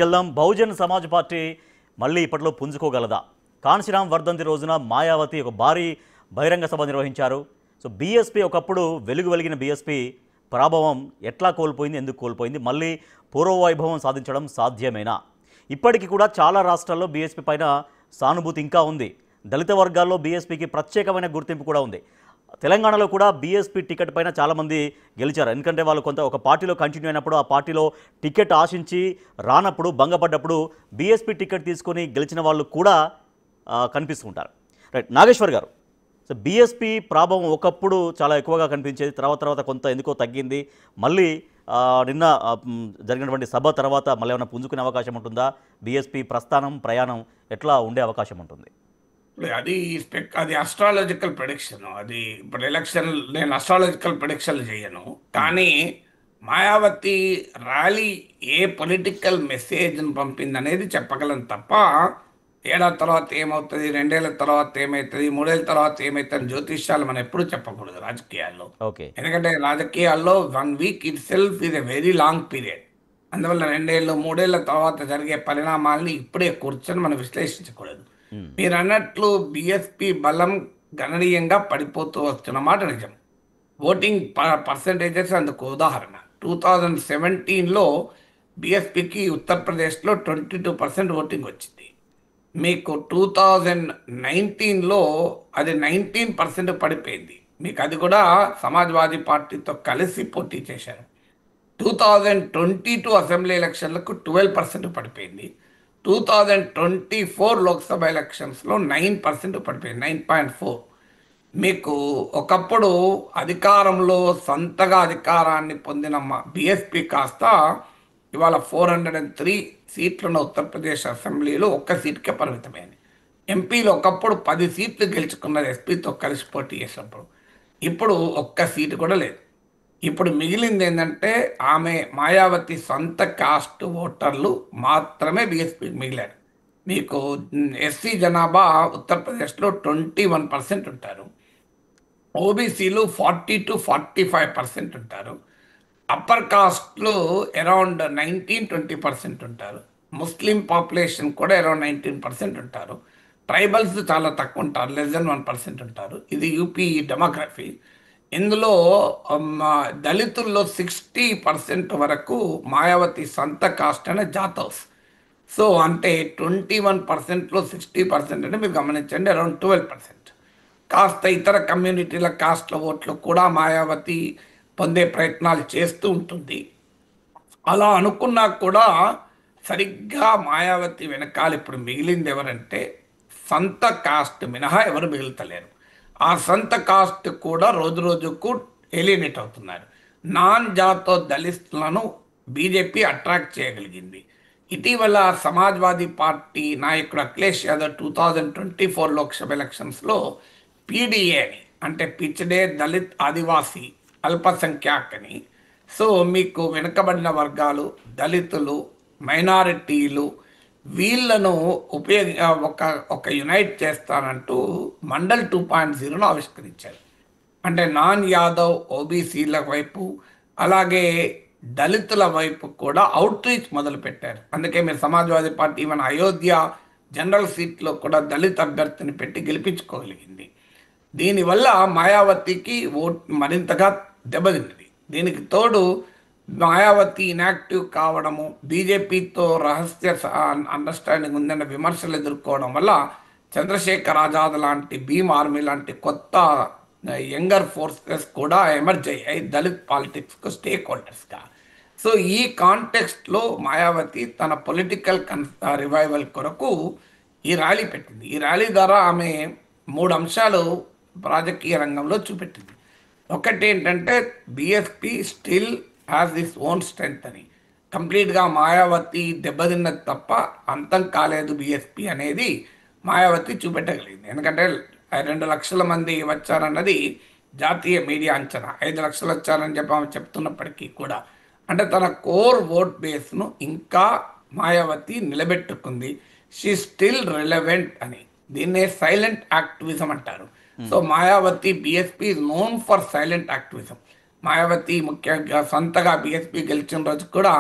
వెళ్దాం. బహుజన్ సమాజ్ పార్టీ మళ్ళీ ఇప్పట్లో పుంజుకోగలదా? కాంశీరాం వర్ధంతి రోజున మాయావతి ఒక భారీ బహిరంగ సభ నిర్వహించారు. సో బీఎస్పీ ఒకప్పుడు వెలిగిన బీఎస్పీ ప్రాభవం ఎట్లా కోల్పోయింది, ఎందుకు కోల్పోయింది, మళ్ళీ పూర్వవైభవం సాధించడం సాధ్యమేనా? ఇప్పటికీ కూడా చాలా రాష్ట్రాల్లో బీఎస్పీ పైన సానుభూతి ఇంకా ఉంది. దళిత వర్గాల్లో బీఎస్పీకి ప్రత్యేకమైన గుర్తింపు కూడా ఉంది. తెలంగాణలో కూడా బీఎస్పీ టికెట్ పైన చాలామంది గెలిచారు. ఎందుకంటే వాళ్ళు ఒక పార్టీలో కంటిన్యూ అయినప్పుడు ఆ పార్టీలో టికెట్ ఆశించి రానప్పుడు భంగపడ్డప్పుడు బీఎస్పీ టికెట్ తీసుకొని గెలిచిన వాళ్ళు కూడా కనిపిస్తుంటారు. రైట్, నాగేశ్వర్ గారు, సో బీఎస్పీ ప్రాభవం ఒకప్పుడు చాలా ఎక్కువగా కనిపించేది, తర్వాత కొంత ఎందుకో తగ్గింది. మళ్ళీ నిన్న జరిగినటువంటి సభ తర్వాత మళ్ళీ ఏమైనా పుంజుకునే అవకాశం ఉంటుందా? బీఎస్పీ ప్రయాణం ఎట్లా ఉండే అవకాశం ఉంటుంది? అది అస్ట్రాలజికల్ ప్రొడిక్షన్. అది ఇప్పుడు ఎలక్షన్ నేను అస్ట్రాలజికల్ ప్రొడిక్షన్లు చేయను, కానీ మాయావతి ర్యాలీ ఏ పొలిటికల్ మెసేజ్ని పంపింది అనేది చెప్పగలను తప్ప ఏడాది తర్వాత ఏమవుతుంది, 2 ఏళ్ళ తర్వాత ఏమవుతుంది, 3 ఏళ్ళ తర్వాత ఏమవుతుంది జ్యోతిష్యాలు మనం ఎప్పుడూ చెప్పకూడదు రాజకీయాల్లో. ఎందుకంటే రాజకీయాల్లో 1 week it self is a very long period. అందువల్ల 2 ఏళ్ళు 3 ఏళ్ళ తర్వాత జరిగే పరిణామాలని ఇప్పుడే కూర్చొని మనం విశ్లేషించకూడదు. మీరు అన్నట్లు బీఎస్పీ బలం గణనీయంగా పడిపోతూ వస్తున్నమాట నిజం. ఓటింగ్ పర్సంటేజెస్ అందుకు ఉదాహరణ 2017లో బీఎస్పీకి ఉత్తరప్రదేశ్లో 22% ఓటింగ్ వచ్చింది. మీకు 2019లో అది 19% పడిపోయింది. మీకు అది కూడా సమాజ్వాదీ పార్టీతో కలిసి పోటీ చేశారు. 2022 అసెంబ్లీ ఎలక్షన్లకు 12% పడిపోయింది. 2024 లోక్సభ ఎలక్షన్స్లో 9% పడిపోయింది, 9.4. మీకు ఒకప్పుడు అధికారంలో సొంతగా అధికారాన్ని పొందిన బీఎస్పీ కాస్త ఇవాళ 403 సీట్లున్న ఉత్తరప్రదేశ్ అసెంబ్లీలో 1 సీట్కే పరిమితమైంది. ఎంపీలు ఒకప్పుడు 10 సీట్లు గెలుచుకున్నది ఎస్పీతో కలిసి పోటీ చేసినప్పుడు. ఇప్పుడు 1 సీటు కూడా లేదు. ఇప్పుడు మిగిలింది ఏంటంటే మాయావతి సొంత కాస్ట్ ఓటర్లు మాత్రమే బీఎస్పీకి మిగిలారు. మీకు ఎస్సీ జనాభా ఉత్తరప్రదేశ్లో 21% ఉంటారు. ఓబీసీలు 40 to 45% ఉంటారు. అప్పర్ కాస్ట్లు అరౌండ్ 19-20% ఉంటారు. ముస్లిం పాపులేషన్ కూడా అరౌండ్ 19% ఉంటారు. ట్రైబల్స్ చాలా తక్కువ ఉంటారు, less than 1% ఉంటారు. ఇది యూపీ డెమోగ్రఫీ. ఇందులో దళితుల్లో 60% వరకు మాయావతి సొంత కాస్ట్ అనే జాతవ్స్. సో అంటే 21%లో 60% అంటే మీరు గమనించండి, అరౌండ్ 12%. కాస్త ఇతర కమ్యూనిటీల కాస్ట్ల ఓట్లు కూడా మాయావతి పొందే ప్రయత్నాలు చేస్తూ ఉంటుంది. అలా అనుకున్నా కూడా సరిగ్గా మాయావతి వెనకాల ఇప్పుడు మిగిలింది ఎవరంటే సొంత కాస్ట్ మినహా ఎవరు మిగులుతలేరు. ఆ సొంత కాస్ట్ కూడా రోజు రోజుకు ఎలినేట్ అవుతున్నారు. నాన్ జాతో దళితులను బీజేపీ అట్రాక్ట్ చేయగలిగింది. ఇటీవల సమాజ్వాదీ పార్టీ నాయకుడు అఖిలేష్ యాదవ్ 2024 లోక్సభ ఎలక్షన్స్లో పీడీఏ అని, అంటే పిచ్చడే దళిత్ ఆదివాసీ అల్పసంఖ్యాక్ అని, సో మీకు వెనుకబడిన వర్గాలు, దళితులు, మైనారిటీలు వీళ్ళను ఒక యునైట్ చేస్తానంటూ మండల్ 2.0ను ఆవిష్కరించారు. అంటే నాన్ యాదవ్ ఓబీసీల వైపు అలాగే దళితుల వైపు కూడా అవుట్ రీచ్ మొదలుపెట్టారు. అందుకే మీరు సమాజ్వాదీ పార్టీ మన అయోధ్య జనరల్ సీట్లో కూడా దళిత అభ్యర్థిని పెట్టి గెలిపించుకోగలిగింది. దీనివల్ల మాయావతికి ఓట్ మరింతగా దెబ్బతిన్నది. దీనికి తోడు మాయావతి ఇన్యాక్టివ్ కావడము, బీజేపీతో రహస్య అండర్స్టాండింగ్ ఉందన్న విమర్శలు ఎదుర్కోవడం వల్ల చంద్రశేఖర్ ఆజాద్ లాంటి భీమ్ ఆర్మీ లాంటి కొత్త యంగర్ ఫోర్సెస్ కూడా ఎమర్జ్ అయ్యాయి దళిత్ పాలిటిక్స్కు స్టేక్ హోల్డర్స్గా. సో ఈ కాంటెక్స్ట్లో మాయావతి తన పొలిటికల్ రివైవల్ కొరకు ఈ ర్యాలీ పెట్టింది. ఈ ర్యాలీ ద్వారా ఆమె 3 అంశాలు రాజకీయ రంగంలో చూపెట్టింది. ఒకటి ఏంటంటే BSP still has this own strength అని, కంప్లీట్గా మాయావతి దెబ్బతిన్నది తప్ప అంతం కాలేదు బీఎస్పీ అనేది మాయావతి చూపెట్టగలిగింది. ఎందుకంటే 2 లక్షల మంది వచ్చారన్నది జాతీయ మీడియా అంచనా, 5 లక్షలు వచ్చారని చెప్తున్నప్పటికీ కూడా అంటే తన కోర్ ఓట్ బేస్ను ఇంకా మాయావతి నిలబెట్టుకుంది. షీ స్టిల్ రిలవెంట్ అని, దీన్నే సైలెంట్ యాక్టివిజం అంటారు. So Mayawati BSP is known for silent activism. Mayawati ముఖ్యంగా సొంతగా బీఎస్పీ గెలిచిన రోజు కూడా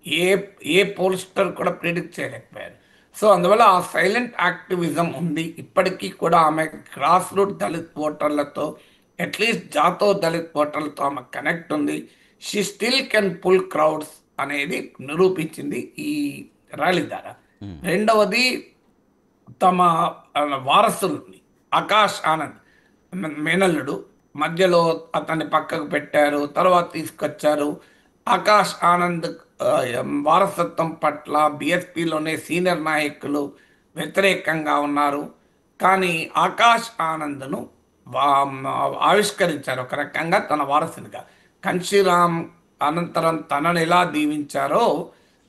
ఏ ఏ పోల్స్టర్ కూడా ప్రిడిక్ట్ చేయలేకపోయారు. సో అందువల్ల ఆ సైలెంట్ యాక్టివిజం ఉంది. ఇప్పటికీ కూడా ఆమె గ్రాస్ రూట్ దళిత్ ఓటర్లతో, అట్లీస్ట్ జాతో దళిత్ ఓటర్లతో ఆమె కనెక్ట్ ఉంది. She still can pull crowds అనేది నిరూపించింది ఈ ర్యాలీ ద్వారా. రెండవది, తమ వారసుల్ని ఆకాష్ ఆనంద్ మేనల్లుడు మధ్యలో అతన్ని పక్కకు పెట్టారు, తర్వాత తీసుకొచ్చారు. ఆకాష్ ఆనంద్ ఆ, వారసత్వం పట్ల బీఎస్పీలోనే సీనియర్ నాయకులు వ్యతిరేకంగా ఉన్నారు. కానీ ఆకాష్ ఆనంద్ను ఆవిష్కరించారు ఒక రకంగా తన వారసునిగా. కన్షీరామ్ అనంతరం తనను ఎలా దీవించారో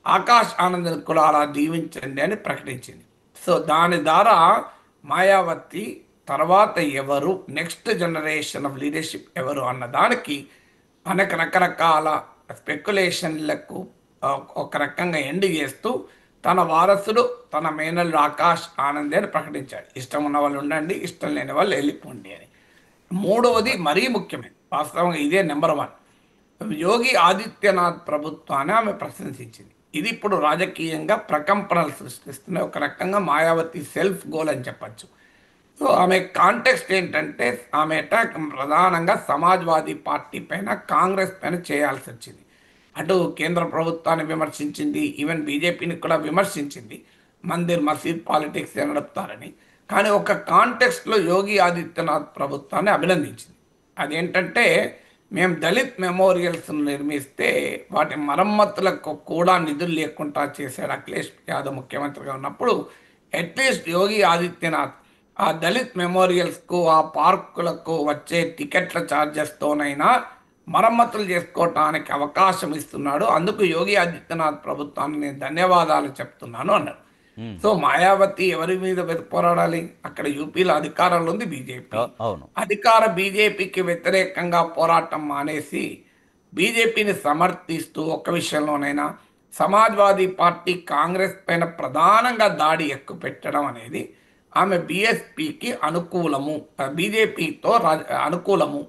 ఆకాష్ ఆనంద్ని కూడా అలా దీవించండి అని ప్రకటించింది. సో దాని ద్వారా మాయావతి తర్వాత ఎవరు, నెక్స్ట్ జనరేషన్ ఆఫ్ లీడర్షిప్ ఎవరు అన్న దానికి అనేక రకరకాల స్పెక్యులేషన్లకు ఒక రకంగా ఎండ్ చేస్తూ తన వారసుడు తన మేనల్లుడు ఆకాష్ ఆనంద్ అని ప్రకటించాడు. ఇష్టం ఉన్న వాళ్ళు ఉండండి, ఇష్టం లేని వాళ్ళు వెళ్ళిపోండి అని. మూడవది మరీ ముఖ్యమైనది, వాస్తవంగా ఇదే నెంబర్ 1, యోగి ఆదిత్యనాథ్ ప్రభుత్వాన్ని ఆమె ప్రశంసించింది. ఇది ఇప్పుడు రాజకీయంగా ప్రకంపనలు సృష్టిస్తున్న ఒక రకంగా మాయావతి సెల్ఫ్ గోల్ అని చెప్పచ్చు. సో ఆమె కాంటెక్స్ట్ ఏంటంటే, ఆమె అటాక్ ప్రధానంగా సమాజ్వాదీ పార్టీ పైన, కాంగ్రెస్ పైన చేయాల్సి వచ్చింది. అటు కేంద్ర ప్రభుత్వాన్ని విమర్శించింది, ఈవెన్ బీజేపీని కూడా విమర్శించింది, మందిర్ మసీద్ పాలిటిక్స్ నడుపుతారని. కానీ ఒక కాంటెక్స్ట్లో యోగి ఆదిత్యనాథ్ ప్రభుత్వాన్ని అభినందించింది. అదేంటంటే, మేము దళిత్ మెమోరియల్స్ను నిర్మిస్తే వాటి మరమ్మతులకు కూడా నిధులు లేకుండా చేశాడు అఖిలేష్ యాదవ్ ముఖ్యమంత్రిగా ఉన్నప్పుడు. అట్లీస్ట్ యోగి ఆదిత్యనాథ్ ఆ దళిత్ మెమోరియల్స్కు, ఆ పార్కులకు వచ్చే టికెట్ల ఛార్జెస్తోనైనా మరమ్మతులు చేసుకోవటానికి అవకాశం ఇస్తున్నాడు. అందుకు యోగి ఆదిత్యనాథ్ ప్రభుత్వాన్ని నేను ధన్యవాదాలు చెప్తున్నాను అన్నాడు. సో మాయావతి ఎవరి మీద పోరాడాలి? అక్కడ యూపీలో అధికారంలో ఉంది బీజేపీ. అవును. అధికార బీజేపీకి వ్యతిరేకంగా పోరాటం మానేసి బీజేపీని సమర్థిస్తూ ఒక్క విషయంలోనైనా సమాజ్వాదీ పార్టీ కాంగ్రెస్ పైన ప్రధానంగా దాడి ఎక్కువ పెట్టడం అనేది ఆమె బీఎస్పీకి అనుకూలము, బీజేపీతో అనుకూలము,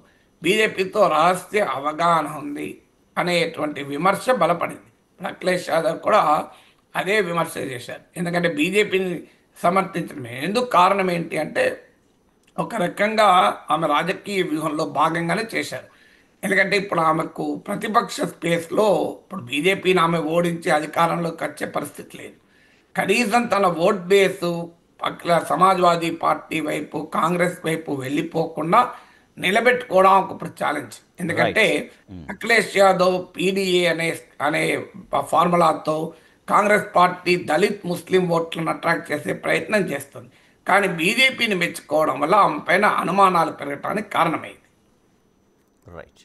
బీజేపీతో రహస్య అవగాహన ఉంది అనేటువంటి విమర్శ బలపడింది. అఖిలేష్ యాదవ్ కూడా అదే విమర్శ చేశారు. ఎందుకంటే బీజేపీని సమర్థించడమే ఎందుకు, కారణం ఏంటి అంటే ఒక రకంగా ఆమె రాజకీయ వ్యూహంలో భాగంగానే చేశారు. ఎందుకంటే ఇప్పుడు ఆమెకు ప్రతిపక్ష స్పేస్లో ఇప్పుడు బీజేపీని ఆమె ఓడించి అధికారంలోకి వచ్చే పరిస్థితి లేదు. కనీసం తన ఓట్ బేసు పక్కన సమాజ్వాదీ పార్టీ వైపు, కాంగ్రెస్ వైపు వెళ్ళిపోకుండా నిలబెట్టుకోవడం ఒక ఛాలెంజ్. ఎందుకంటే అఖిలేష్ యాదవ్ పీడీఏ అనే ఫార్ములాతో కాంగ్రెస్ పార్టీ దళిత్ ముస్లిం ఓట్లను అట్రాక్ట్ చేసే ప్రయత్నం చేస్తుంది. కానీ బీజేపీని మెచ్చుకోవడం వల్ల ఆమె పైన అనుమానాలు పెరగడానికి కారణమైంది. రైట్.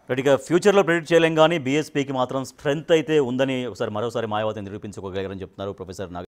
ఇక ఫ్యూచర్లో ప్రెడిక్ట్ చేయలేం, కానీ బీఎస్పీకి మాత్రం స్ట్రెంగ్త్ అయితే ఉందని మరోసారి మాయావతి నిరూపించుకోగలిగారని చెప్తున్నారు ప్రొఫెసర్ నాగ.